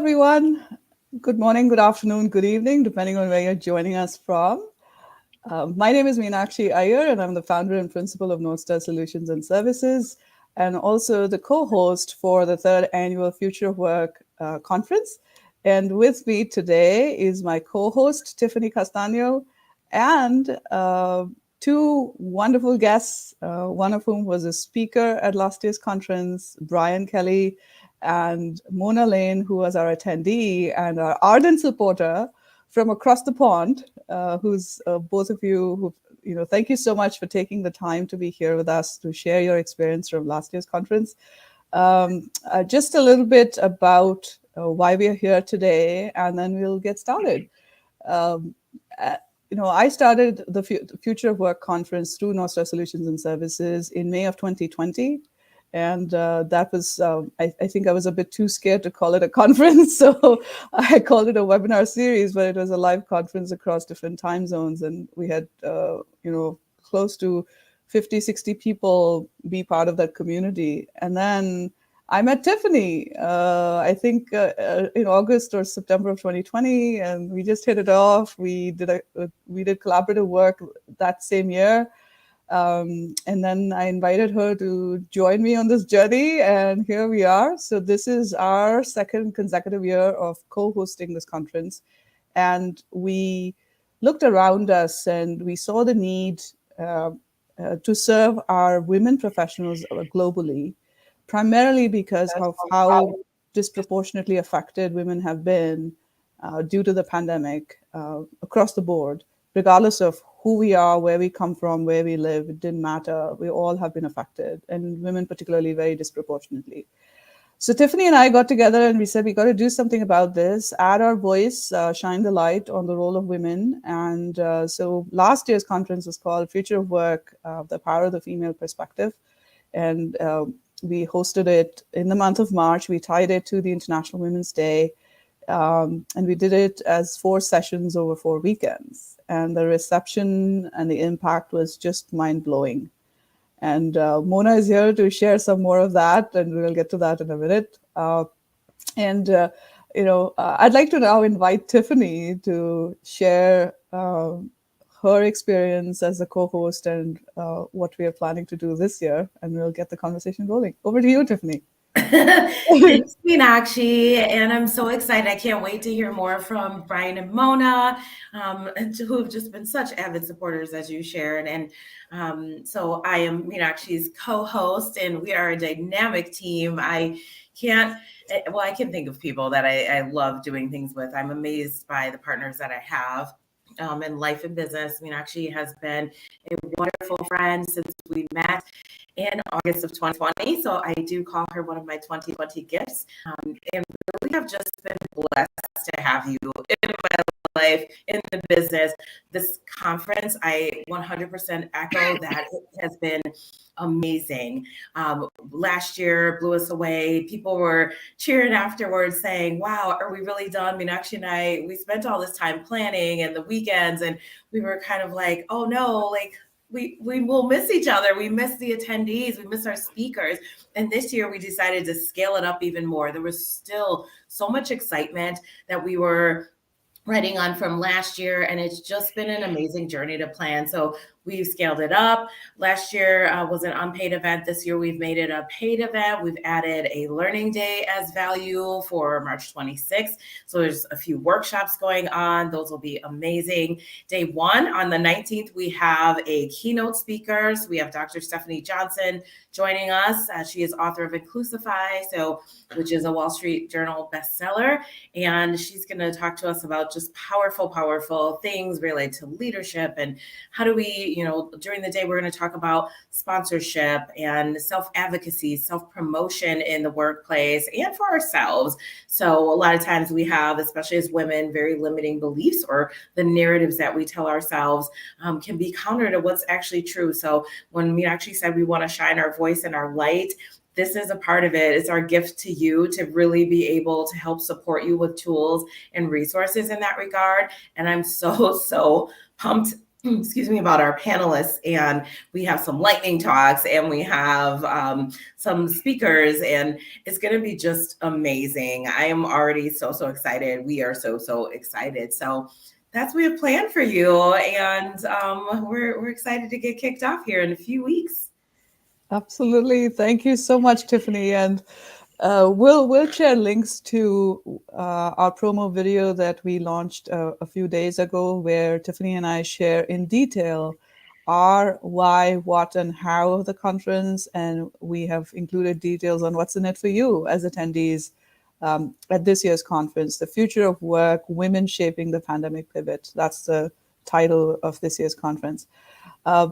everyone. Good morning, good afternoon, good evening, depending on where you're joining us from. My name is Meenakshi Iyer, and I'm the founder and principal of NorthStar Solutions and Services, and also the co-host for the third annual Future of Work conference. And with me today is my co-host, Tiffany Castano, and two wonderful guests, one of whom was a speaker at last year's conference, Brian Kelly, and Mona Lane, who was our attendee and our ardent supporter from across the pond, who's both of you who, thank you so much for taking the time to be here with us to share your experience from last year's conference. Just a little bit about why we are here today, and then we'll get started. I started the Future of Work conference through NorthStar Solutions and Services in May of 2020. And that was, I think I was a bit too scared to call it a conference. So I called it a webinar series, but it was a live conference across different time zones. And we had, close to 50, 60 people be part of that community. And then I met Tiffany, I think in August or September of 2020, and we just hit it off. We did collaborative work that same year. And then I invited her to join me on this journey, and here we are. So this is our second consecutive year of co-hosting this conference. And we looked around us and we saw the need to serve our women professionals globally, primarily because of how disproportionately affected women have been due to the pandemic across the board, regardless of who we are, where we come from, where we live. It didn't matter. We all have been affected, and women particularly very disproportionately. So Tiffany and I got together and we said, we got to do something about this, add our voice, shine the light on the role of women. And so last year's conference was called Future of Work, the Power of the Female Perspective. And we hosted it in the month of March. We tied it to the International Women's Day. And we did it as 4 sessions over 4 weekends. And the reception and the impact was just mind-blowing. And Mona is here to share some more of that, and we'll get to that in a minute. I'd like to now invite Tiffany to share her experience as a co-host and what we are planning to do this year, and we'll get the conversation rolling. Over to you, Tiffany. Thanks, Meenakshi, and I'm so excited. I can't wait to hear more from Brian and Mona, who have just been such avid supporters, as you shared. And so I am Meenakshi's co-host, and we are a dynamic team. I can think of people that I love doing things with. I'm amazed by the partners that I have. In life and business. Meenakshi has been a wonderful friend since we met in August of 2020. So I do call her one of my 2020 gifts. And really have just been blessed to have you in my life, in the business. This conference, I 100% echo that it has been amazing. Last year blew us away. People were cheering afterwards saying, wow, are we really done? Meenakshi and I, we spent all this time planning and the weekends, and we were kind of like, oh no, like we will miss each other. We miss the attendees. We miss our speakers. And this year we decided to scale it up even more. There was still so much excitement that we were writing on from last year, and it's just been an amazing journey to plan. So we've scaled it up. Last year was an unpaid event. This year we've made it a paid event. We've added a learning day as value for March 26th. So there's a few workshops going on. Those will be amazing. Day 1 on the 19th, we have a keynote speaker. So we have Dr. Stephanie Johnson joining us. She is author of Inclusify, which is a Wall Street Journal bestseller. And she's going to talk to us about just powerful things related to leadership and how do we, during the day, we're going to talk about sponsorship and self-advocacy, self-promotion in the workplace and for ourselves. So a lot of times we have, especially as women, very limiting beliefs, or the narratives that we tell ourselves can be counter to what's actually true. So when we actually said we want to shine our voice and our light, this is a part of it. It's our gift to you to really be able to help support you with tools and resources in that regard. And I'm so pumped excuse me, about our panelists, and we have some lightning talks, and we have some speakers, and it's going to be just amazing. I am already so excited. We are so excited. So that's what we have planned for you, and we're excited to get kicked off here in a few weeks. Absolutely. Thank you so much, Tiffany. And we'll share links to our promo video that we launched a few days ago, where Tiffany and I share in detail our why, what, and how of the conference, and we have included details on what's in it for you as attendees at this year's conference, "The Future of Work: Women Shaping the Pandemic Pivot." That's the title of this year's conference.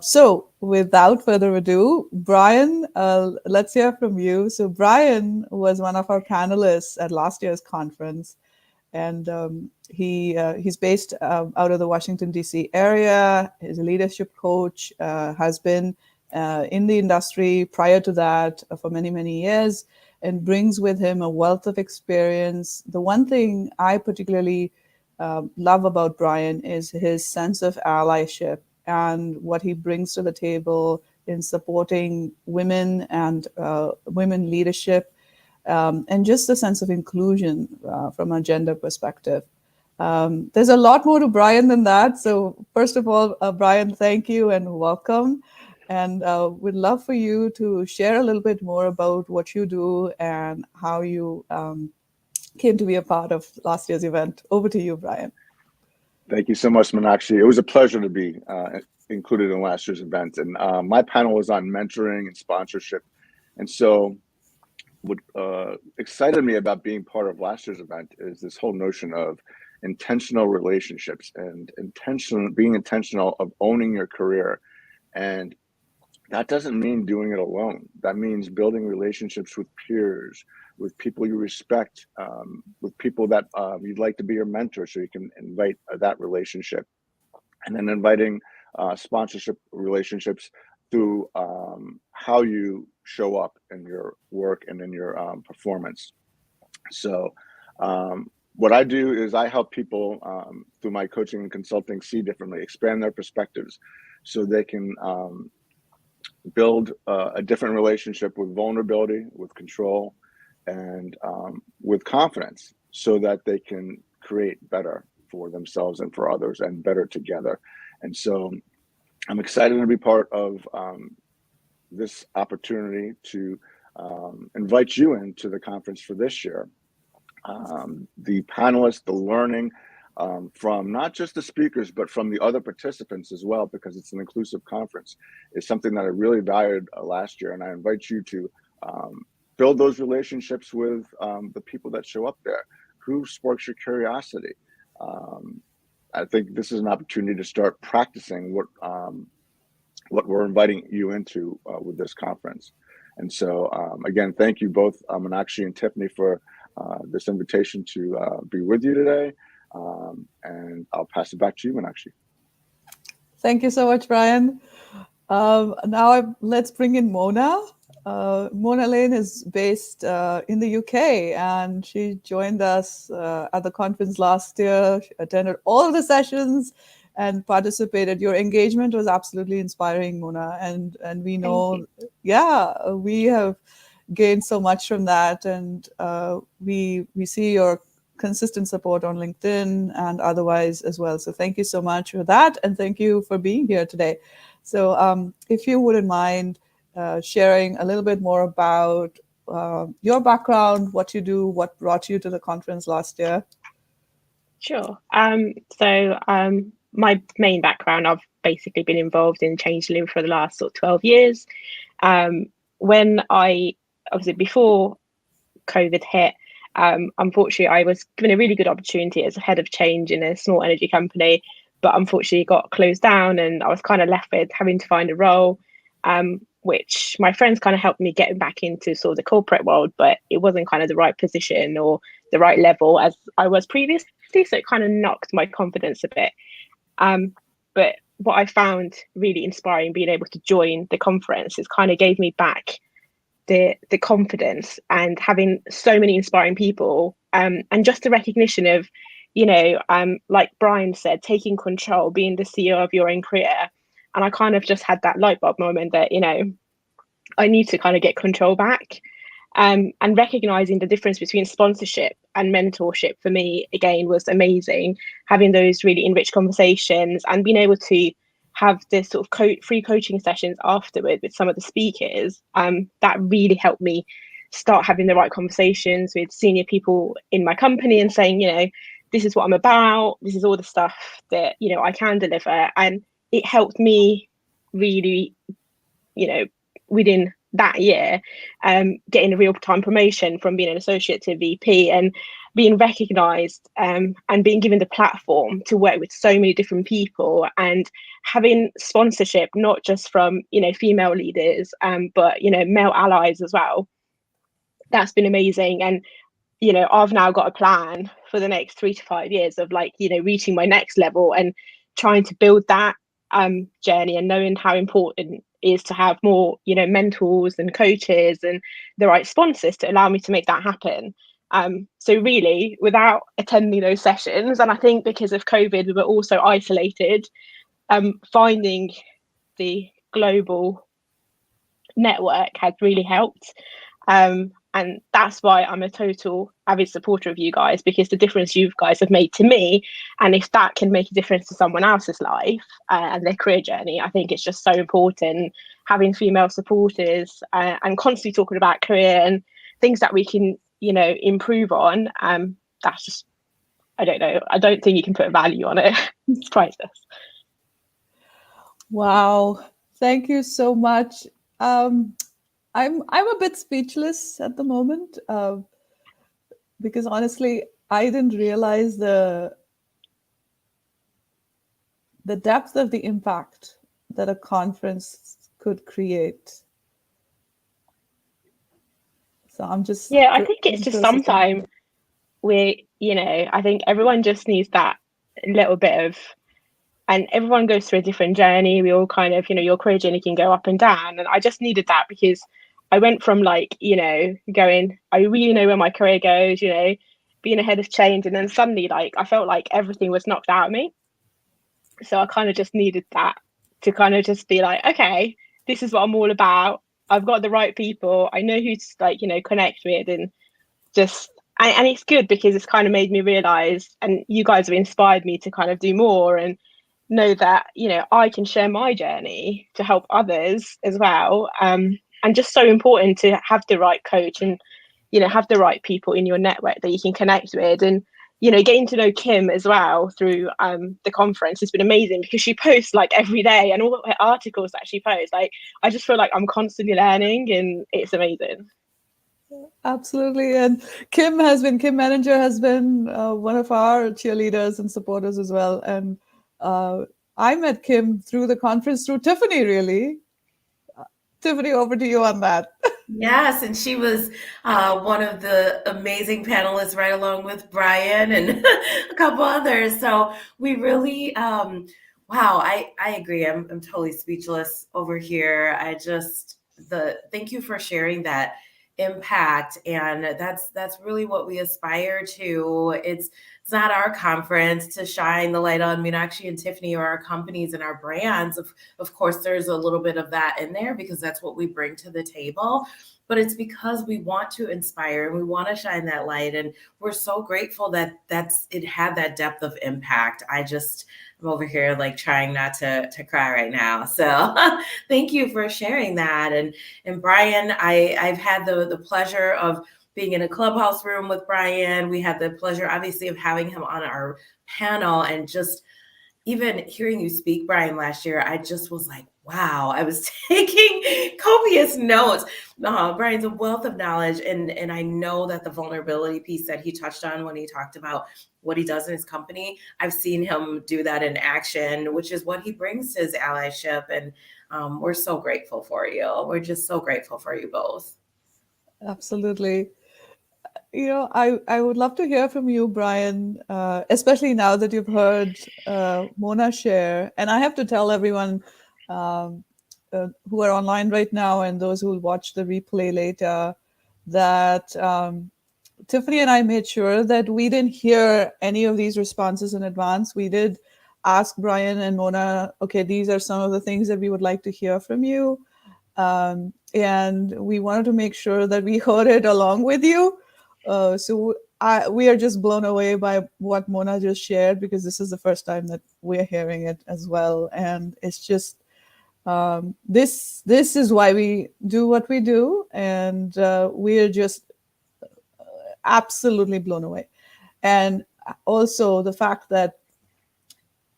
So without further ado, Brian, let's hear from you. So Brian was one of our panelists at last year's conference, and he's based out of the Washington, D.C. area. He's a leadership coach, has been in the industry prior to that for many years, and brings with him a wealth of experience. The one thing I particularly love about Brian is his sense of allyship and what he brings to the table in supporting women and women leadership, and just a sense of inclusion from a gender perspective. There's a lot more to Brian than that. So first of all, Brian, thank you and welcome. And we'd love for you to share a little bit more about what you do and how you came to be a part of last year's event. Over to you, Brian. Thank you so much, Meenakshi. It was a pleasure to be included in last year's event. And my panel was on mentoring and sponsorship. And so what excited me about being part of last year's event is this whole notion of intentional relationships and being intentional of owning your career. And that doesn't mean doing it alone. That means building relationships with peers, with people you respect, with people that you'd like to be your mentor, so you can invite that relationship. And then inviting sponsorship relationships through how you show up in your work and in your performance. So what I do is I help people through my coaching and consulting see differently, expand their perspectives so they can build a different relationship with vulnerability, with control, and with confidence, so that they can create better for themselves and for others, and better together. And so I'm excited to be part of this opportunity to invite you into the conference for this year. The panelists, the learning from not just the speakers, but from the other participants as well, because it's an inclusive conference, is something that I really valued last year. And I invite you to build those relationships with the people that show up there. Who sparks your curiosity? I think this is an opportunity to start practicing what we're inviting you into with this conference. And so again, thank you both, Meenakshi and Tiffany, for this invitation to be with you today. And I'll pass it back to you, Meenakshi. Thank you so much, Brian. Now let's bring in Mona. Mona Lane is based in the UK, and she joined us at the conference last year. She attended all of the sessions and participated. Your engagement was absolutely inspiring, Mona, and we know, yeah, we have gained so much from that, and we see your consistent support on LinkedIn and otherwise as well. So thank you so much for that, and thank you for being here today. So if you wouldn't mind sharing a little bit more about your background, what you do, what brought you to the conference last year. Sure. My main background, I've basically been involved in change delivery for the last sort of 12 years. When obviously before COVID hit, unfortunately, I was given a really good opportunity as a head of change in a small energy company, but unfortunately got closed down, and I was kind of left with having to find a role, which my friends kind of helped me get back into sort of the corporate world, but it wasn't kind of the right position or the right level as I was previously, so it kind of knocked my confidence a bit. But what I found really inspiring being able to join the conference is kind of gave me back the confidence, and having so many inspiring people, and just the recognition of, like Brian said, taking control, being the CEO of your own career. And I kind of just had that light bulb moment that, I need to kind of get control back. And recognizing the difference between sponsorship and mentorship for me, again, was amazing. Having those really enriched conversations and being able to have this sort of free coaching sessions afterward with some of the speakers, that really helped me start having the right conversations with senior people in my company and saying, this is what I'm about. This is all the stuff that, I can deliver. And it helped me really, within that year, getting a real-time promotion from being an associate to VP and being recognized, and being given the platform to work with so many different people and having sponsorship, not just from, female leaders, but, male allies as well. That's been amazing. And, I've now got a plan for the next 3 to 5 years of reaching my next level and trying to build that journey, and knowing how important it is to have more, mentors and coaches and the right sponsors to allow me to make that happen. So really, without attending those sessions, and I think because of COVID, we were also isolated, finding the global network has really helped. And that's why I'm a total avid supporter of you guys, because the difference you guys have made to me, and if that can make a difference to someone else's life and their career journey, I think it's just so important having female supporters, and constantly talking about career and things that we can, improve on. That's just, I don't know. I don't think you can put a value on it. It's priceless. Wow. Thank you so much. I'm a bit speechless at the moment, because honestly, I didn't realize the depth of the impact that a conference could create. So I'm just I think it's just sometimes I think everyone just needs that little bit of, and everyone goes through a different journey. We all kind of, your career journey can go up and down. And I just needed that, because I went from going, I really know where my career goes, being ahead of change. And then suddenly, I felt like everything was knocked out of me. So I kind of just needed that to kind of just be like, okay, this is what I'm all about. I've got the right people. I know who to connect with, and just, and it's good because it's kind of made me realize, and you guys have inspired me to kind of do more and know that, I can share my journey to help others as well. And just so important to have the right coach and, have the right people in your network that you can connect with. And, getting to know Kim as well through the conference has been amazing, because she posts every day, and all her articles that she posts, I just feel like I'm constantly learning, and it's amazing. Absolutely. And Kim Manager has been one of our cheerleaders and supporters as well. And I met Kim through the conference, through Tiffany, really. Tiffany, over to you on that. Yes, and she was one of the amazing panelists, right along with Brian and a couple others. So we really, wow, I agree. I'm totally speechless over here. Thank you for sharing that impact, and that's really what we aspire to. It's not our conference to shine the light on Meenakshi and Tiffany or our companies and our brands. Of course, there's a little bit of that in there because that's what we bring to the table. But it's because we want to inspire and we want to shine that light. And we're so grateful that it had that depth of impact. I'm over here trying not to cry right now. So thank you for sharing that. And Brian, I've had the pleasure of being in a clubhouse room with Brian. We had the pleasure, obviously, of having him on our panel, and just even hearing you speak, Brian, last year, I just was like, wow, I was taking copious notes. Brian's a wealth of knowledge. And I know that the vulnerability piece that he touched on when he talked about what he does in his company, I've seen him do that in action, which is what he brings to his allyship. And we're so grateful for you. We're just so grateful for you both. Absolutely. I would love to hear from you, Brian, especially now that you've heard Mona share. And I have to tell everyone who are online right now and those who will watch the replay later that Tiffany and I made sure that we didn't hear any of these responses in advance. We did ask Brian and Mona, okay, these are some of the things that we would like to hear from you. And we wanted to make sure that we heard it along with you. We are just blown away by what Mona just shared, because this is the first time that we're hearing it as well. And it's just, this is why we do what we do. And we are just absolutely blown away. And also the fact that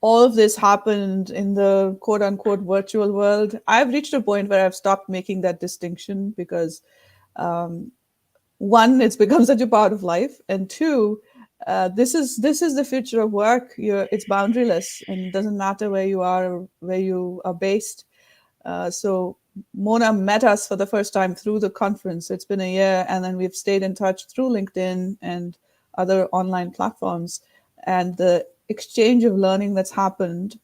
all of this happened in the quote unquote virtual world. I've reached a point where I've stopped making that distinction, because one, it's become such a part of life, and two, this is the future of work. It's boundaryless, and it doesn't matter where you are or where you are based. So Mona met us for the first time through the conference. It's been a year, and then we've stayed in touch through LinkedIn and other online platforms. And the exchange of learning that's happened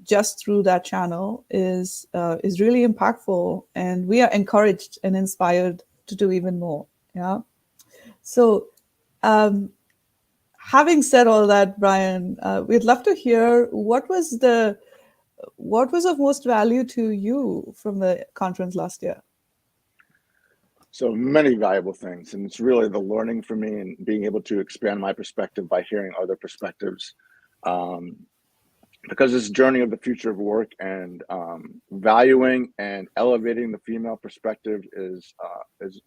just through that channel is really impactful, and we are encouraged and inspired to do even more. Yeah. So, having said all that, Brian, we'd love to hear what was of most value to you from the conference last year. So many valuable things, and it's really the learning for me and being able to expand my perspective by hearing other perspectives. Because this journey of the future of work and valuing and elevating the female perspective is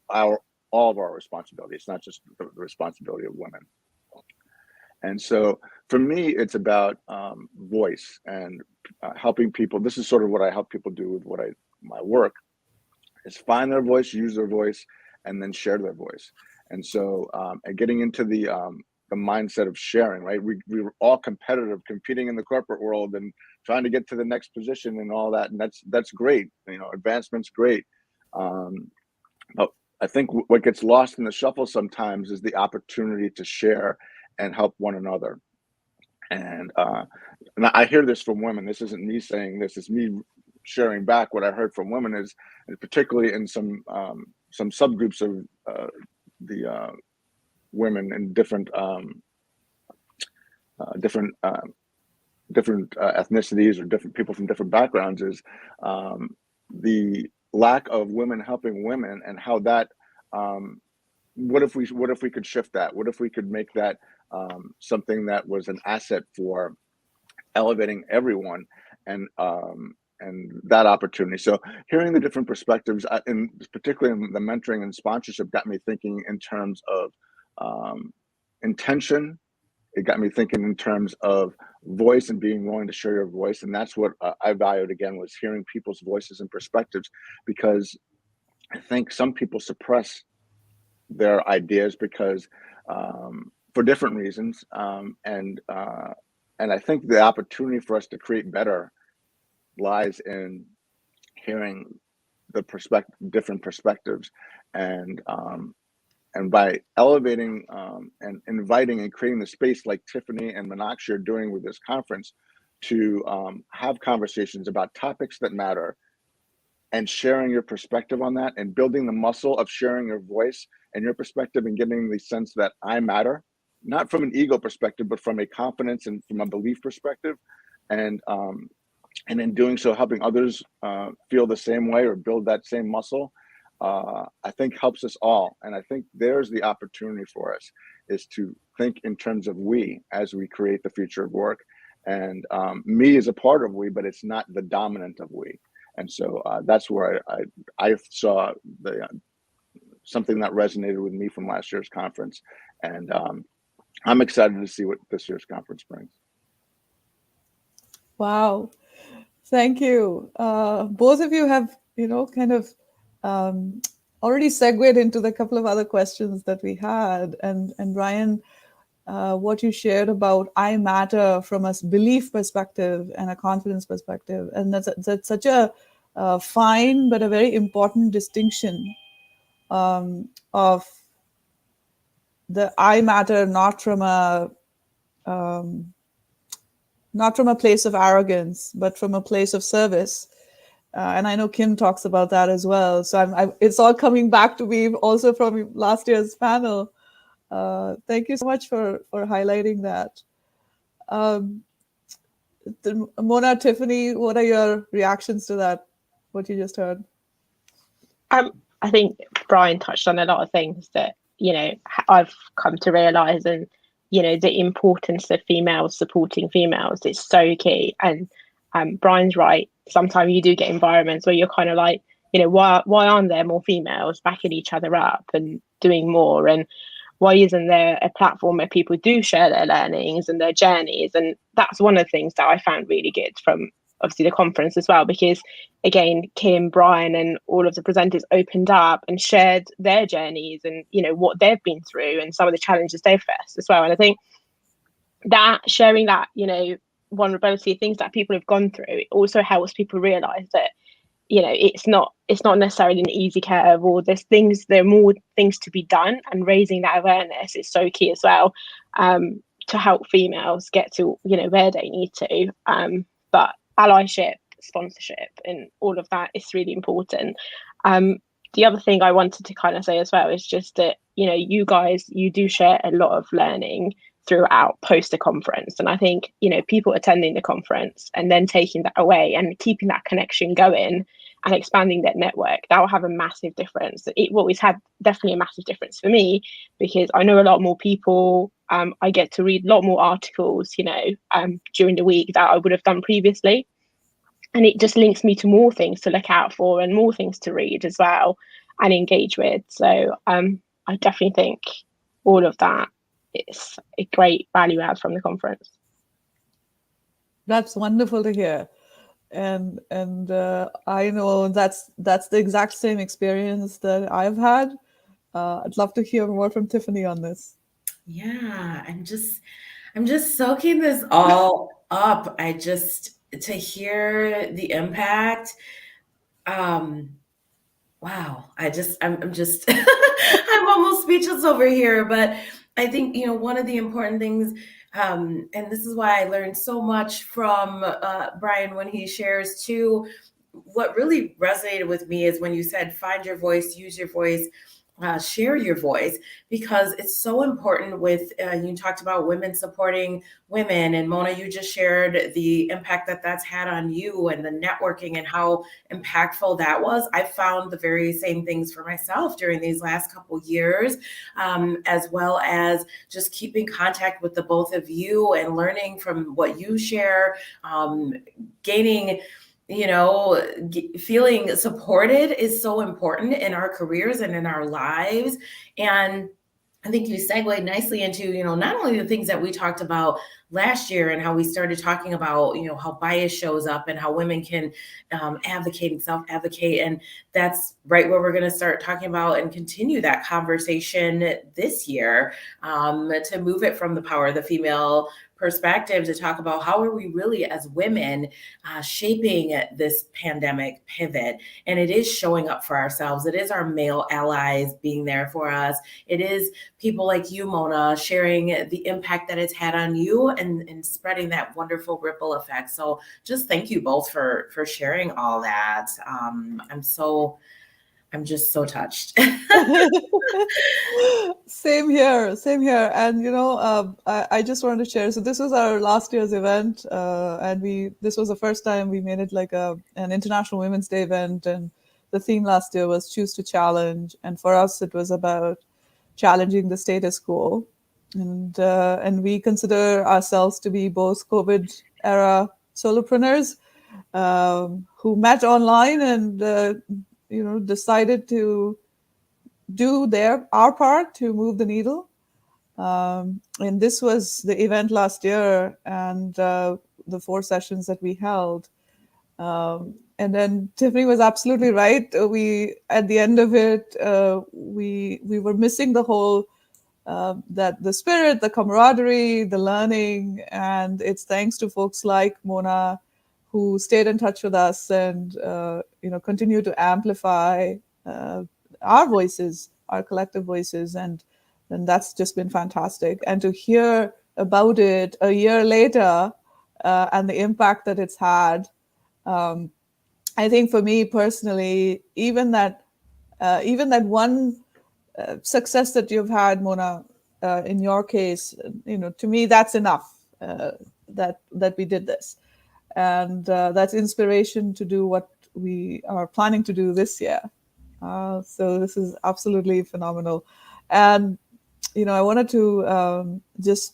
all of our responsibility. It's not just the responsibility of women. And so for me, it's about voice and helping people. This is sort of what I help people do with my work, is find their voice, use their voice, and then share their voice. And so and getting into the mindset of sharing, right? We were all competitive, competing in the corporate world and trying to get to the next position and all that. And that's great. You know, advancement's great. But I think what gets lost in the shuffle sometimes is the opportunity to share and help one another. And I hear this from women. This isn't me saying this, it's me sharing back what I heard from women, is particularly in some subgroups of the women in different ethnicities or different people from different backgrounds, is the lack of women helping women, and how that what if we could shift that? What if we could make that something that was an asset for elevating everyone and that opportunity. So hearing the different perspectives, and particularly in the mentoring and sponsorship, got me thinking in terms of intention. It got me thinking in terms of voice and being willing to share your voice. And that's what I valued, again, was hearing people's voices and perspectives, because I think some people suppress their ideas because for different reasons. And I think the opportunity for us to create better lies in hearing the different perspectives, and by elevating and inviting and creating the space like Tiffany and Meenakshi are doing with this conference, to have conversations about topics that matter, and sharing your perspective on that, and building the muscle of sharing your voice and your perspective, and getting the sense that I matter, not from an ego perspective, but from a confidence and from a belief perspective. And in doing so, helping others feel the same way or build that same muscle, I think helps us all. And I think there's the opportunity for us, is to think in terms of we as we create the future of work. And me is a part of we, but it's not the dominant of we. And so that's where I saw something that resonated with me from last year's conference. And I'm excited to see what this year's conference brings. Wow. Thank you. Both of you have, kind of already segued into the couple of other questions that we had. And Brian, what you shared about I matter from a belief perspective and a confidence perspective. And that's such a fine but a very important distinction of the I matter, not from a place of arrogance, but from a place of service. And I know Kim talks about that as well. So it's all coming back to me also from last year's panel. Thank you so much for highlighting that. Mona, Tiffany, what are your reactions to that, what you just heard? I think Brian touched on a lot of things that, I've come to realize, and, the importance of females supporting females is so key. And Brian's right. Sometimes you do get environments where you're kind of like, why aren't there more females backing each other up and doing more? And why isn't there a platform where people do share their learnings and their journeys? And that's one of the things that I found really good from obviously the conference as well, because again, Kim, Brian, and all of the presenters opened up and shared their journeys and, what they've been through and some of the challenges they've faced as well. And I think that sharing that, vulnerability, things that people have gone through, it also helps people realize that, it's not necessarily an easy curve, or there are more things to be done, and raising that awareness is so key as well, to help females get to, where they need to. But allyship, sponsorship, and all of that is really important. The other thing I wanted to kind of say as well is just that, you guys, you do share a lot of learning throughout post the conference. And I think, people attending the conference and then taking that away and keeping that connection going and expanding that network, that will have a massive difference. It's had definitely a massive difference for me, because I know a lot more people. I get to read a lot more articles, during the week that I would have done previously. And it just links me to more things to look out for and more things to read as well and engage with. So I definitely think all of that is a great value add from the conference. That's wonderful to hear. And I know that's the exact same experience that I've had. I'd love to hear more from Tiffany on this. Yeah, I'm just soaking this all up. To hear the impact. Wow. I'm just I'm almost speechless over here. But I think, one of the important things, and this is why I learned so much from Brian when he shares too. What really resonated with me is when you said, find your voice, use your voice, share your voice, because it's so important with, you talked about women supporting women, and Mona, you just shared the impact that's had on you and the networking and how impactful that was. I found the very same things for myself during these last couple years, as well as just keeping contact with the both of you and learning from what you share, gaining, feeling supported is so important in our careers and in our lives. And I think you segued nicely into, not only the things that we talked about last year and how we started talking about, how bias shows up and how women can advocate and self-advocate. And that's right where we're going to start talking about and continue that conversation this year, to move it from the power of the female perspective to talk about how are we really as women shaping this pandemic pivot. And it is showing up for ourselves. It is our male allies being there for us. It is people like you, Mona, sharing the impact that it's had on you and spreading that wonderful ripple effect. So just thank you both for sharing all that. I'm just so touched. Same here. And I just wanted to share. So this was our last year's event, and this was the first time we made it like an International Women's Day event. And the theme last year was Choose to Challenge, and for us it was about challenging the status quo. And we consider ourselves to be both COVID era solopreneurs who met online and decided to do our part to move the needle. And this was the event last year, and the 4 sessions that we held. And then Tiffany was absolutely right. At the end of it, we were missing the whole that the spirit, the camaraderie, the learning, and it's thanks to folks like Mona who stayed in touch with us and continue to amplify our voices, our collective voices, and that's just been fantastic. And to hear about it a year later and the impact that it's had, I think for me personally, even that one success that you've had, Mona, in your case, to me that's enough. That we did this, and that's inspiration to do what we are planning to do this year. So this is absolutely phenomenal, and I wanted to just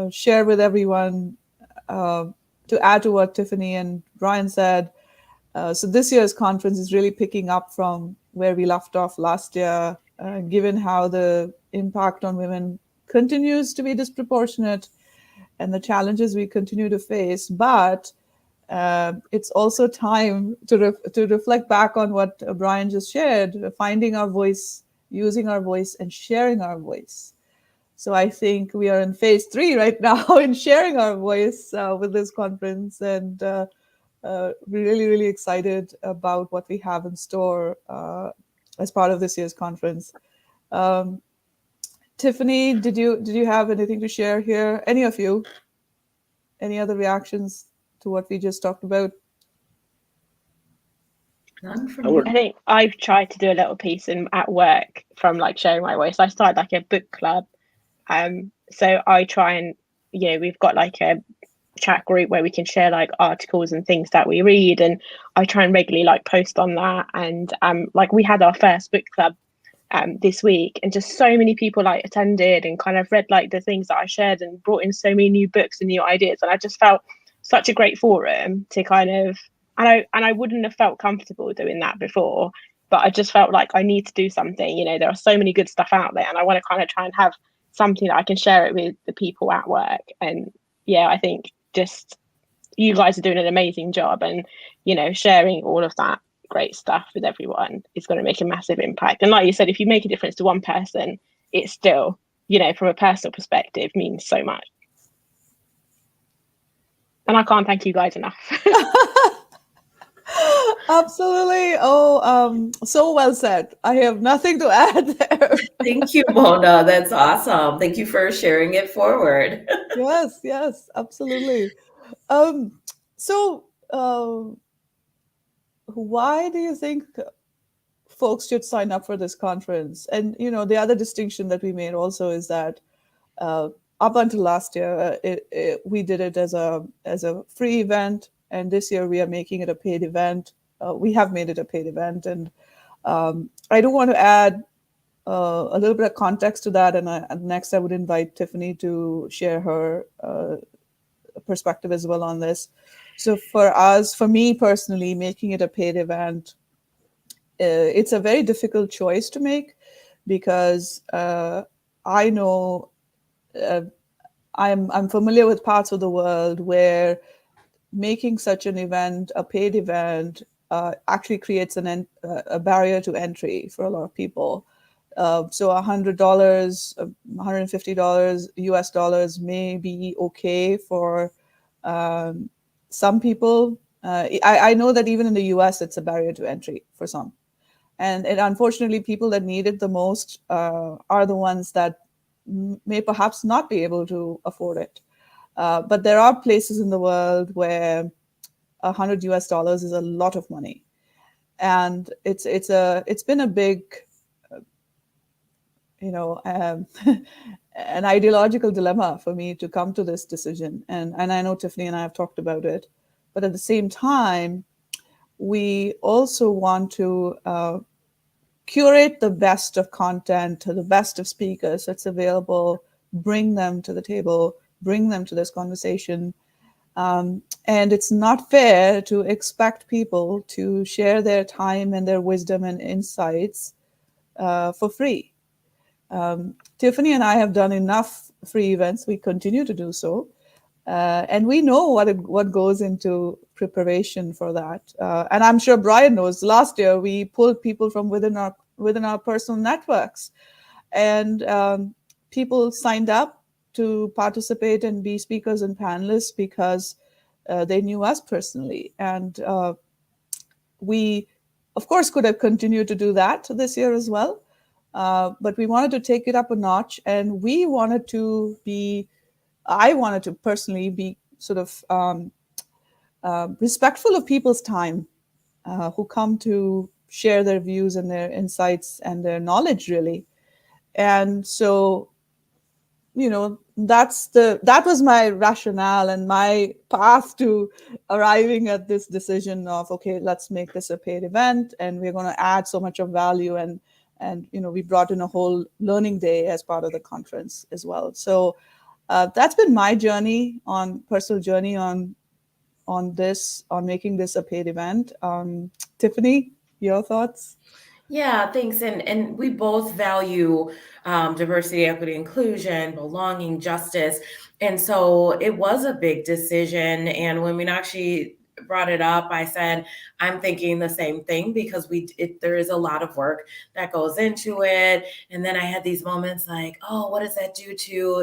share with everyone, to add to what Tiffany and Brian said. So this year's conference is really picking up from where we left off last year, given how the impact on women continues to be disproportionate and the challenges we continue to face. But it's also time to reflect back on what Brian just shared, finding our voice, using our voice, and sharing our voice. So I think we are in phase 3 right now in sharing our voice with this conference, and we're really, really excited about what we have in store as part of this year's conference. Tiffany, did you have anything to share here? Any of you? Any other reactions to what we just talked about? None from me. I think I've tried to do a little piece at work from like sharing my voice. I started like a book club. So I try and, we've got like a chat group where we can share like articles and things that we read, and I try and regularly like post on that. And like we had our first book club this week, and just so many people like attended and kind of read like the things that I shared and brought in so many new books and new ideas. And I just felt such a great forum to kind of, and I wouldn't have felt comfortable doing that before, but I just felt like I need to do something. There are so many good stuff out there, and I want to kind of try and have something that I can share it with the people at work. And yeah, I think just you guys are doing an amazing job, and sharing all of that great stuff with everyone is going to make a massive impact. And like you said, if you make a difference to one person, it still, from a personal perspective, means so much. And I can't thank you guys enough. Absolutely. Oh, so well said. I have nothing to add there. Thank you, Mona. That's awesome. Thank you for sharing it forward. Yes, absolutely. So why do you think folks should sign up for this conference? And the other distinction that we made also is that up until last year, we did it as a free event, and this year we are making it a paid event. We have made it a paid event, and I do want to add a little bit of context to that. And next, I would invite Tiffany to share her perspective as well on this. So for me personally, making it a paid event, it's a very difficult choice to make, because I know I'm familiar with parts of the world where making such an event a paid event actually creates a barrier to entry for a lot of people. So $100, $150 US dollars may be okay for some people. I know that even in the US, it's a barrier to entry for some. And unfortunately, people that need it the most are the ones that may perhaps not be able to afford it. But there are places in the world where $100 US dollars is a lot of money. And it's been a big, an ideological dilemma for me to come to this decision. And I know Tiffany and I have talked about it. But at the same time, we also want to curate the best of content, the best of speakers that's available, bring them to the table, bring them to this conversation. And it's not fair to expect people to share their time and their wisdom and insights for free. Tiffany and I have done enough free events. We continue to do so. And we know what goes into preparation for that. And I'm sure Brian knows, last year we pulled people from within our personal networks. And people signed up to participate and be speakers and panelists because they knew us personally. And we, of course, could have continued to do that this year as well. But we wanted to take it up a notch, and I wanted to personally be sort of respectful of people's time. who come to share their views and their insights and their knowledge, really. And so, that was my rationale and my path to arriving at this decision of, okay, let's make this a paid event, and we're going to add so much of value. And we brought in a whole learning day as part of the conference as well. So that's been my personal journey on making this a paid event. Tiffany, your thoughts? Yeah, thanks. And we both value diversity, equity, inclusion, belonging, justice. And so it was a big decision. And when Meenakshi brought it up, I said, I'm thinking the same thing, because there is a lot of work that goes into it. And then I had these moments like, oh, what does that do to,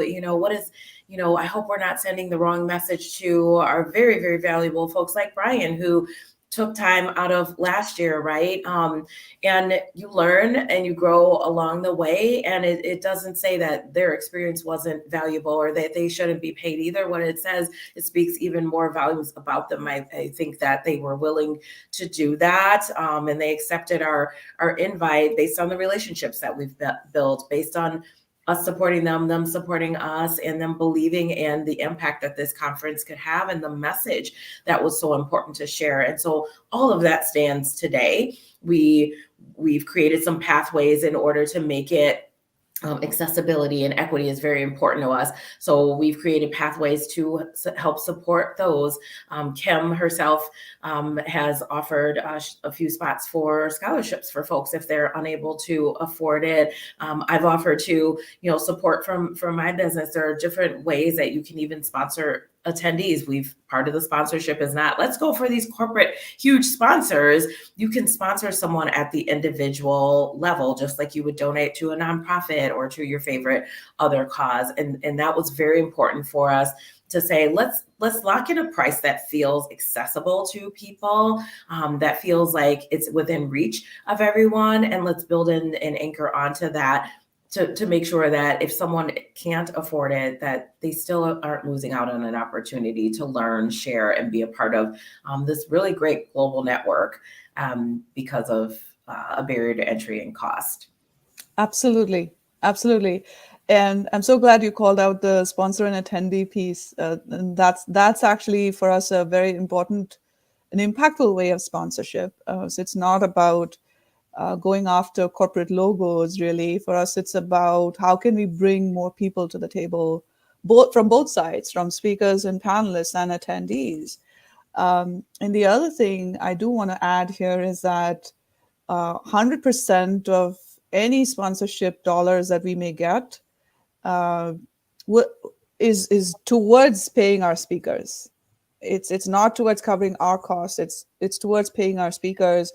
I hope we're not sending the wrong message to our very, very valuable folks like Brian, who took time out of last year, right? And you learn and you grow along the way. And it doesn't say that their experience wasn't valuable or that they shouldn't be paid either. What it says, it speaks even more volumes about them. I think that they were willing to do that. And they accepted our invite based on the relationships that we've built, based on us supporting them supporting us, and them believing in the impact that this conference could have and the message that was so important to share. And so all of that stands today. We've created some pathways in order to make it accessibility and equity is very important to us. So we've created pathways to help support those. Kim herself has offered a few spots for scholarships for folks if they're unable to afford it. I've offered to, support from my business. There are different ways that you can even sponsor attendees. Part of the sponsorship is not, let's go for these corporate huge sponsors. You can sponsor someone at the individual level, just like you would donate to a nonprofit or to your favorite other cause. And that was very important for us to say, let's lock in a price that feels accessible to people, that feels like it's within reach of everyone. And let's build in and anchor onto that to make sure that if someone can't afford it, that they still aren't losing out on an opportunity to learn, share, and be a part of this really great global network because of a barrier to entry and cost. Absolutely. And I'm so glad you called out the sponsor and attendee piece. And that's actually for us a very important and impactful way of sponsorship. So it's not about going after corporate logos, really. For us, it's about how can we bring more people to the table, from both sides, from speakers and panelists and attendees. And the other thing I do want to add here is that 100% of any sponsorship dollars that we may get is towards paying our speakers. It's not towards covering our costs. It's towards paying our speakers.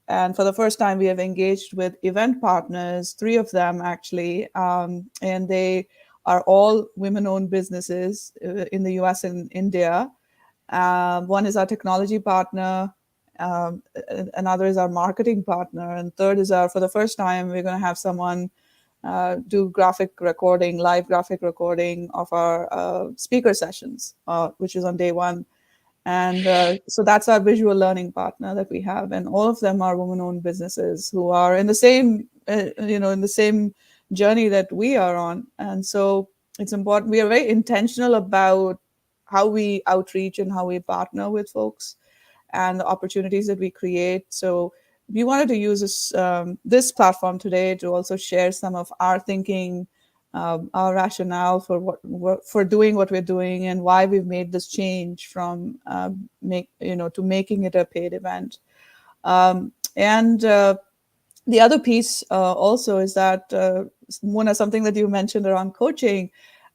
And for the first time, we have engaged with event partners, 3 of them actually, and they are all women-owned businesses in the US and India. One is our technology partner, another is our marketing partner, and third is for the first time, we're going to have someone do live graphic recording of our speaker sessions, which is on day 1. And so that's our visual learning partner that we have, and all of them are women-owned businesses who are in the same, in the same journey that we are on. And so it's important. We are very intentional about how we outreach and how we partner with folks, and the opportunities that we create. So we wanted to use this platform today to also share some of our thinking, our rationale for doing what we're doing, and why we've made this change from to making it a paid event. And the other piece also is that, Mona, something that you mentioned around coaching.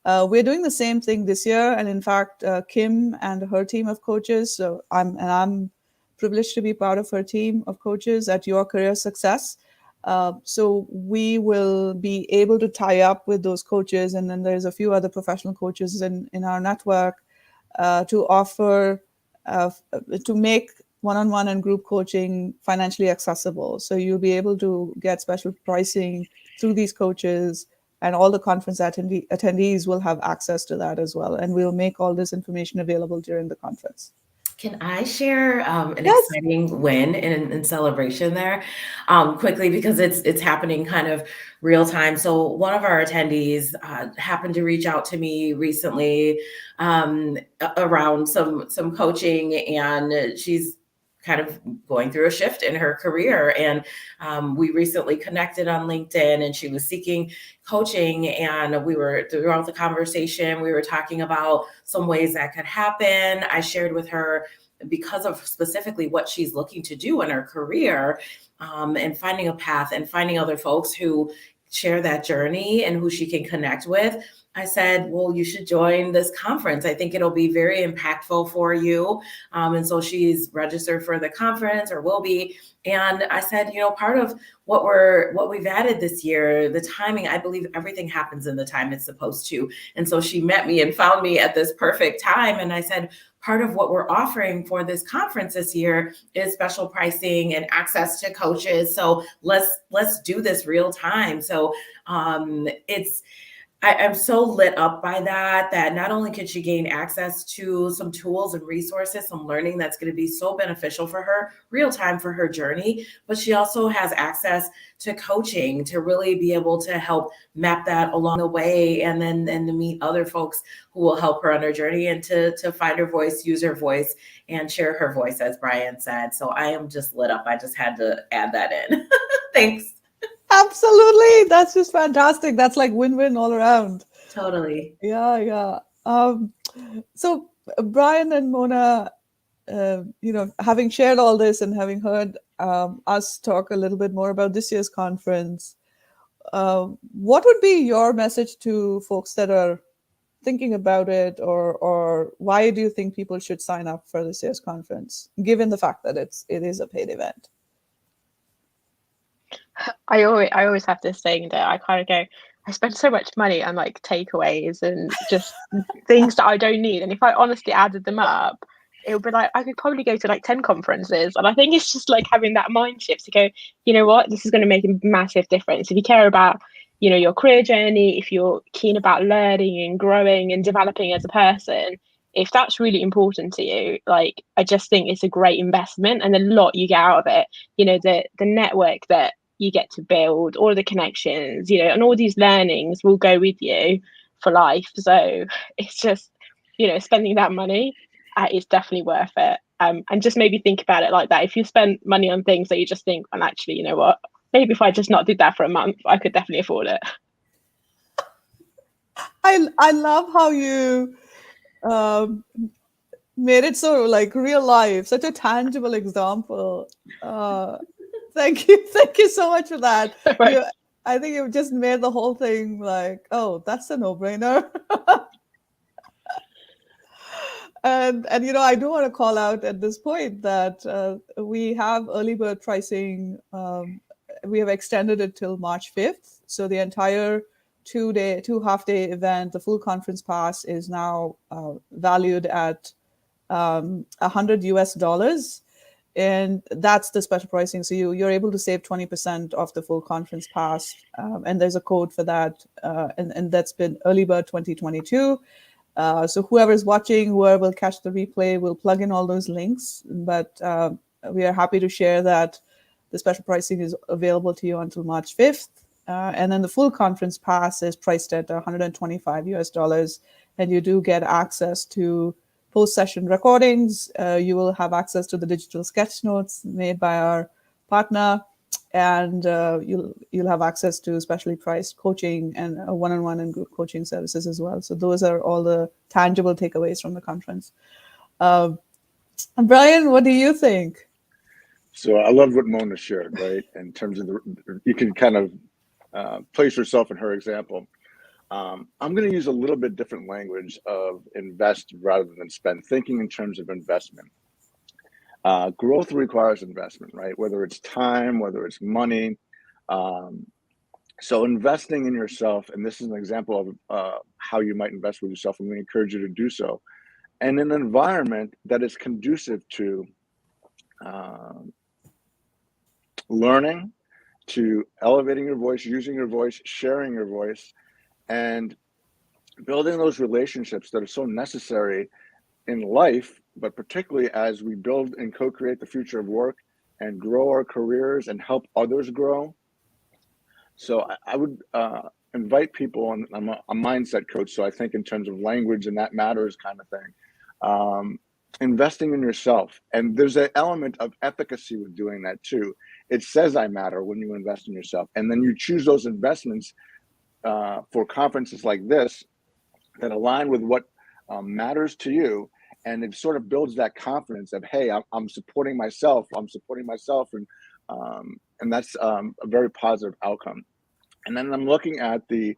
We're doing the same thing this year, and in fact, Kim and her team of coaches. So I'm privileged to be part of her team of coaches at Your Career Success. So we will be able to tie up with those coaches, and then there's a few other professional coaches in our network to offer to make one-on-one and group coaching financially accessible. So you'll be able to get special pricing through these coaches, and all the conference attendees will have access to that as well. And we'll make all this information available during the conference. Can I share an Yes. exciting win in celebration there quickly, because it's happening kind of real time. So one of our attendees happened to reach out to me recently around some coaching, and she's kind of going through a shift in her career. And we recently connected on LinkedIn, and she was seeking coaching. And we were, throughout the conversation, we were talking about some ways that could happen. I shared with her, because of specifically what she's looking to do in her career, and finding a path and finding other folks who share that journey and who she can connect with. I said, well, you should join this conference. I think it'll be very impactful for you. And so she's registered for the conference, or will be. And I said, part of what we've added this year, the timing, I believe everything happens in the time it's supposed to. And so she met me and found me at this perfect time. And I said, part of what we're offering for this conference this year is special pricing and access to coaches. So let's do this real time. So I'm so lit up by that not only can she gain access to some tools and resources, some learning that's going to be so beneficial for her, real time for her journey, but she also has access to coaching to really be able to help map that along the way, and then to meet other folks who will help her on her journey, and to find her voice, use her voice, and share her voice, as Brian said. So I am just lit up. I just had to add that in. Thanks. Absolutely. That's just fantastic. That's like win-win all around. Totally. Yeah. So Brian and Mona, having shared all this and having heard us talk a little bit more about this year's conference, what would be your message to folks that are thinking about it, or why do you think people should sign up for this year's conference, given the fact that it is a paid event? I always have this thing that I kind of go, I spend so much money on like takeaways and just things that I don't need. And if I honestly added them up, it would be like, I could probably go to like 10 conferences. And I think it's just like having that mind shift to go, you know what, this is going to make a massive difference. If you care about, your career journey, if you're keen about learning and growing and developing as a person, if that's really important to you, like, I just think it's a great investment, and a lot you get out of it. The network that you get to build, all of the connections, and all these learnings will go with you for life. So it's just, spending that money is definitely worth it. And just maybe think about it like that. If you spend money on things that you just think, well, actually, you know what, maybe if I just not did that for a month, I could definitely afford it. I love how you made it so like real life, such a tangible example. Thank you so much for that. Right. I think you just made the whole thing like, oh, that's a no-brainer. And I do want to call out at this point that we have early bird pricing. We have extended it till March 5th. So the entire 2 half-day event, the full conference pass, is now valued at $100 US. And that's the special pricing. So you're able to save 20% off the full conference pass. And there's a code for that. And that's been early bird 2022. So whoever's watching, whoever will catch the replay, will plug in all those links. But we are happy to share that the special pricing is available to you until March 5th. And then the full conference pass is priced at $125 US. And you do get access to post-session recordings. You will have access to the digital sketch notes made by our partner. And you'll have access to specially priced coaching and one-on-one and group coaching services as well. So those are all the tangible takeaways from the conference. Brian, what do you think? So I love what Mona shared, right? In terms of you can kind of place yourself in her example. I'm going to use a little bit different language of invest rather than spend, thinking in terms of investment. Growth requires investment, right? Whether it's time, whether it's money. So investing in yourself, and this is an example of how you might invest with yourself, and we encourage you to do so, and an environment that is conducive to learning, to elevating your voice, using your voice, sharing your voice, and building those relationships that are so necessary in life but particularly as we build and co-create the future of work and grow our careers and help others grow. So I would invite people, and I'm a mindset coach, so I think in terms of language and that matters kind of thing. Investing in yourself. And there's an element of efficacy with doing that too. It says I matter when you invest in yourself. And then you choose those investments for conferences like this that align with what matters to you. And it sort of builds that confidence of, hey, I'm supporting myself. And that's a very positive outcome. And then I'm looking at the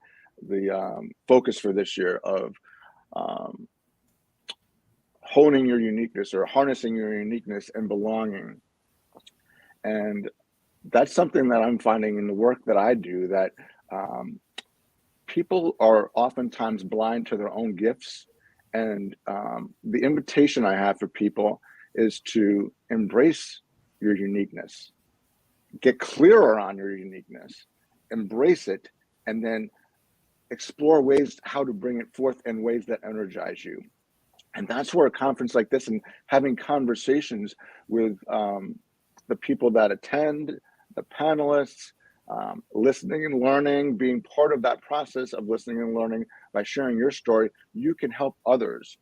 focus for this year of honing your uniqueness or harnessing your uniqueness and belonging. And that's something that I'm finding in the work that I do, that people are oftentimes blind to their own gifts. And the invitation I have for people is to embrace your uniqueness, get clearer on your uniqueness, embrace it, and then explore ways how to bring it forth in ways that energize you. And that's where a conference like this and having conversations with the people that attend, the panelists, listening and learning, being part of that process of listening and learning by sharing your story, you can help others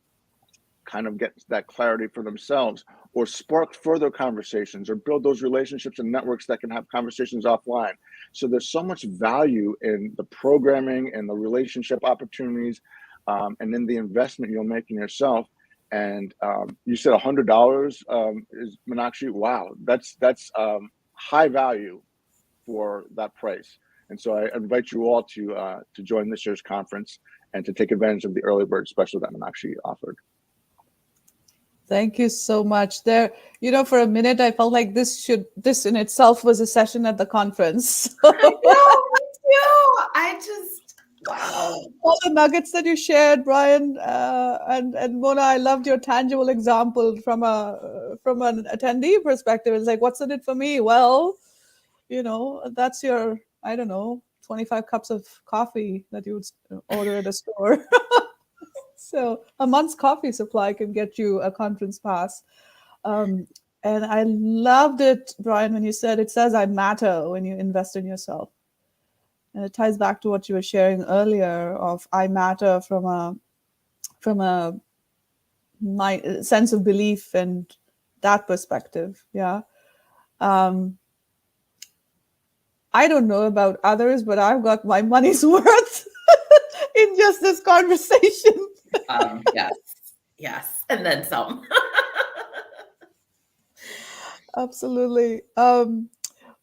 kind of get that clarity for themselves, or spark further conversations, or build those relationships and networks that can have conversations offline. So there's so much value in the programming and the relationship opportunities, and in the investment you'll make in yourself. And you said $100 is Meenakshi. Wow, that's high value for that price. And so I invite you all to join this year's conference and to take advantage of the early bird special that Meenakshi offered. Thank you so much. There, for a minute, I felt like this in itself was a session at the conference. No, me too. Wow. All the nuggets that you shared, Brian and Mona, I loved your tangible example from an attendee perspective. It's like, what's in it for me? Well, that's your, I don't know, 25 cups of coffee that you would order at a store. So a month's coffee supply can get you a conference pass. And I loved it, Brian, when you said it says I matter when you invest in yourself. And it ties back to what you were sharing earlier of I matter from a my sense of belief and that perspective. Yeah. I don't know about others, but I've got my money's worth in just this conversation. Yes, and then some. Absolutely.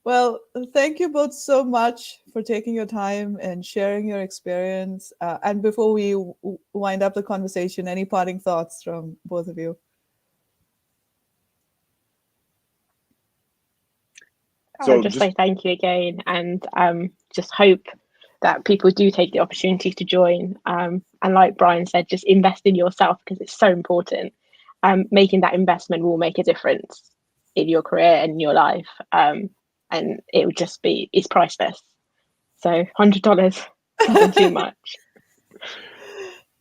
Well, thank you both so much for taking your time and sharing your experience. And before we wind up the conversation, any parting thoughts from both of you? I'll just say thank you again, and just hope that people do take the opportunity to join. And like Brian said, just invest in yourself because it's so important. Making that investment will make a difference in your career and in your life. And it would just it's priceless. So $100 isn't too much.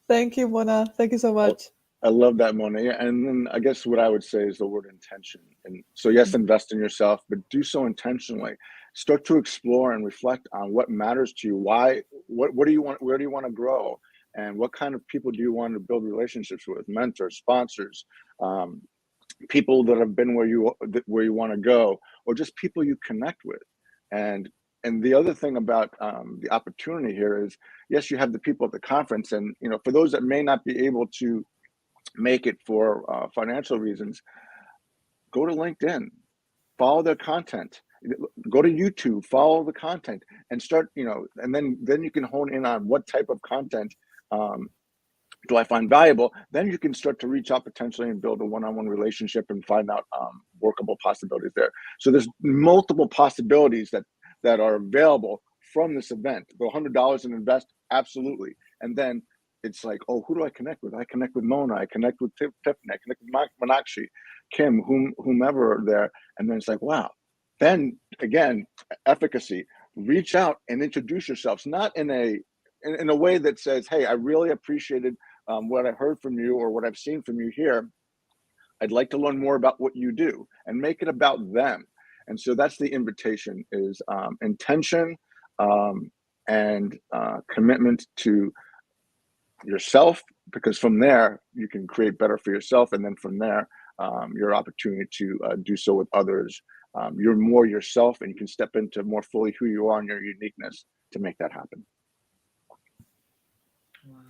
Thank you, Mona. Thank you so much. I love that, Mona. Yeah, and then I guess what I would say is the word intention. And so yes, invest in yourself, but do so intentionally. Start to explore and reflect on what matters to you. Why? What do you want? Where do you want to grow? And what kind of people do you want to build relationships with? Mentors, sponsors, people that have been where you want to go, or just people you connect with. And the other thing about the opportunity here is, yes, you have the people at the conference, and for those that may not be able to make it for financial reasons, go to LinkedIn, follow their content, go to YouTube, follow the content, and start, and then you can hone in on what type of content do I find valuable. Then you can start to reach out potentially and build a one-on-one relationship and find out workable possibilities there. So there's multiple possibilities that are available from this event. Go $100 and invest, absolutely. And then it's like, oh, who do I connect with? I connect with Mona, I connect with Tiffany, I connect with Meenakshi, Kim, whomever there. And then it's like, wow. Then again, efficacy. Reach out and introduce yourselves, not in a way that says, hey, I really appreciated what I heard from you or what I've seen from you here, I'd like to learn more about what you do, and make it about them. And so that's the invitation, is intention and commitment to yourself, because from there you can create better for yourself, and then from there your opportunity to do so with others. You're more yourself, and you can step into more fully who you are and your uniqueness to make that happen.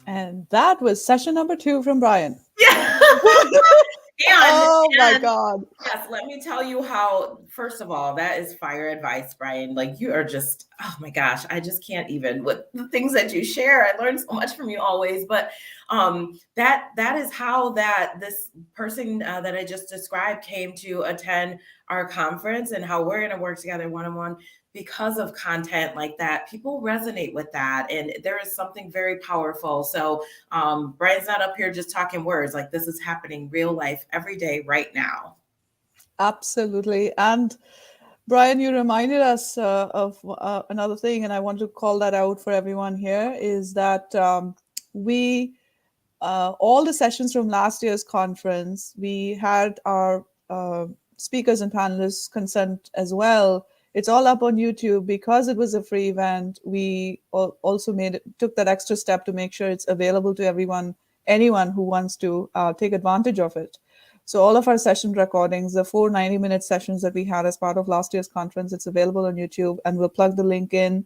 And that was session number 2 from Brian. Yeah. Oh my God. Yes, let me tell you how, first of all, that is fire advice, Brian. Like, you are just, oh my gosh, I just can't even, with the things that you share. I learn so much from you always, but that is how this person that I just described came to attend our conference, and how we're going to work together one-on-one because of content like that. People resonate with that, and there is something very powerful. So Brian's not up here just talking words. Like, this is happening real life every day right now. Absolutely. And Brian, you reminded us of another thing, and I want to call that out for everyone here, is that we, all the sessions from last year's conference, we had our speakers and panelists consent as well. It's all up on YouTube. Because it was a free event, we also took that extra step to make sure it's available to anyone who wants to take advantage of it. So all of our session recordings, the 4 90-minute sessions that we had as part of last year's conference, it's available on YouTube, and we'll plug the link in.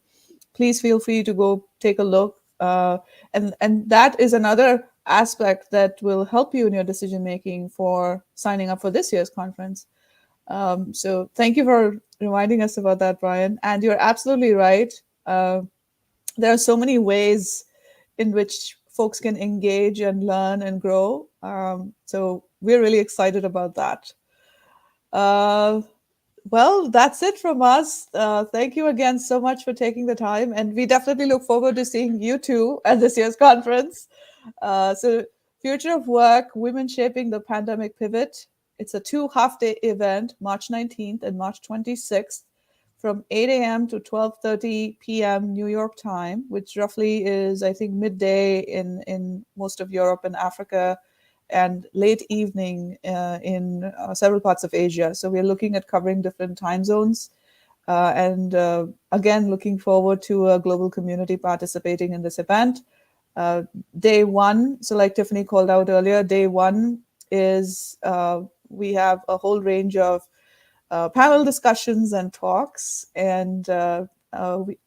Please feel free to go take a look. And that is another aspect that will help you in your decision making for signing up for this year's conference. So thank you for reminding us about that, Brian. And you're absolutely right. There are so many ways in which folks can engage and learn and grow. So we're really excited about that. Well, that's it from us. Thank you again so much for taking the time. And we definitely look forward to seeing you too at this year's conference. So Future of Work, Women Shaping the Pandemic Pivot. It's a 2 half-day event, March 19th and March 26th, from 8 a.m. to 12:30 p.m. New York time, which roughly is, I think, midday in most of Europe and Africa, and late evening in several parts of Asia. So we're looking at covering different time zones. And again, looking forward to a global community participating in this event. Day 1, so like Tiffany called out earlier, day 1 is we have a whole range of panel discussions and talks. And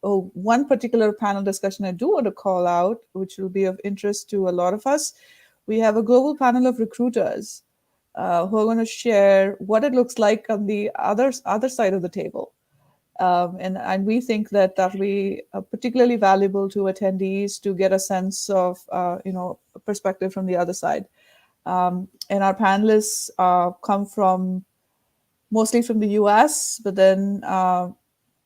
one particular panel discussion I do want to call out, which will be of interest to a lot of us. We have a global panel of recruiters who are going to share what it looks like on the other side of the table. And we think that will be particularly valuable to attendees to get a sense of, perspective from the other side. And our panelists come mostly from the US, but then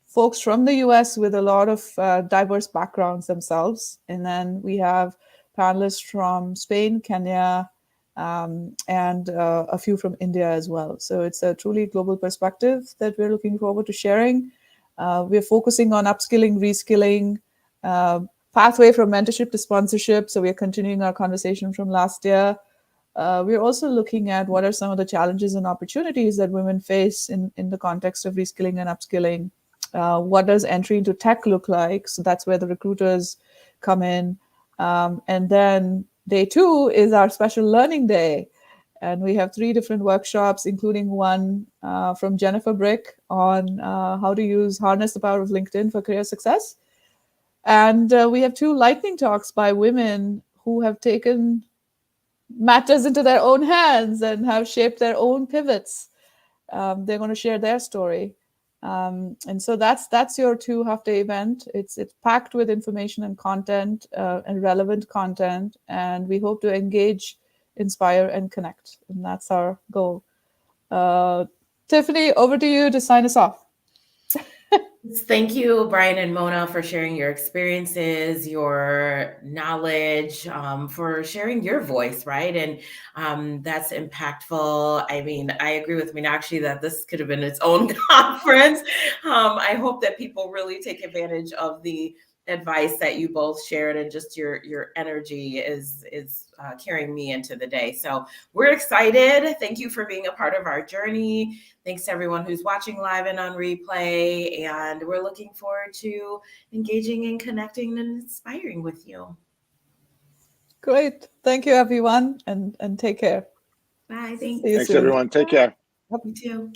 folks from the US with a lot of diverse backgrounds themselves. And then we have panelists from Spain, Kenya, and a few from India as well. So it's a truly global perspective that we're looking forward to sharing. We're focusing on upskilling, reskilling, pathway from mentorship to sponsorship. So we're continuing our conversation from last year. We're also looking at what are some of the challenges and opportunities that women face in the context of reskilling and upskilling. What does entry into tech look like? So that's where the recruiters come in. And then day 2 is our special learning day. And we have 3 different workshops, including one from Jennifer Brick on how to harness the power of LinkedIn for career success. And we have 2 lightning talks by women who have taken matters into their own hands and have shaped their own pivots. They're going to share their story. And so that's your 2 half-day event. It's packed with information and content and relevant content, and we hope to engage, inspire, and connect. And that's our goal. Tiffany, over to you to sign us off. Thank you, Brian and Mona, for sharing your experiences, your knowledge, for sharing your voice, right? And that's impactful. I mean, I agree with Meenakshi that this could have been its own conference. I hope that people really take advantage of the advice that you both shared, and just your energy is carrying me into the day. So we're excited. Thank you for being a part of our journey. Thanks to everyone who's watching live and on replay. And we're looking forward to engaging and connecting and inspiring with you. Great. Thank you, everyone, and take care. Bye. Thanks. Thanks, everyone. Take care. You too.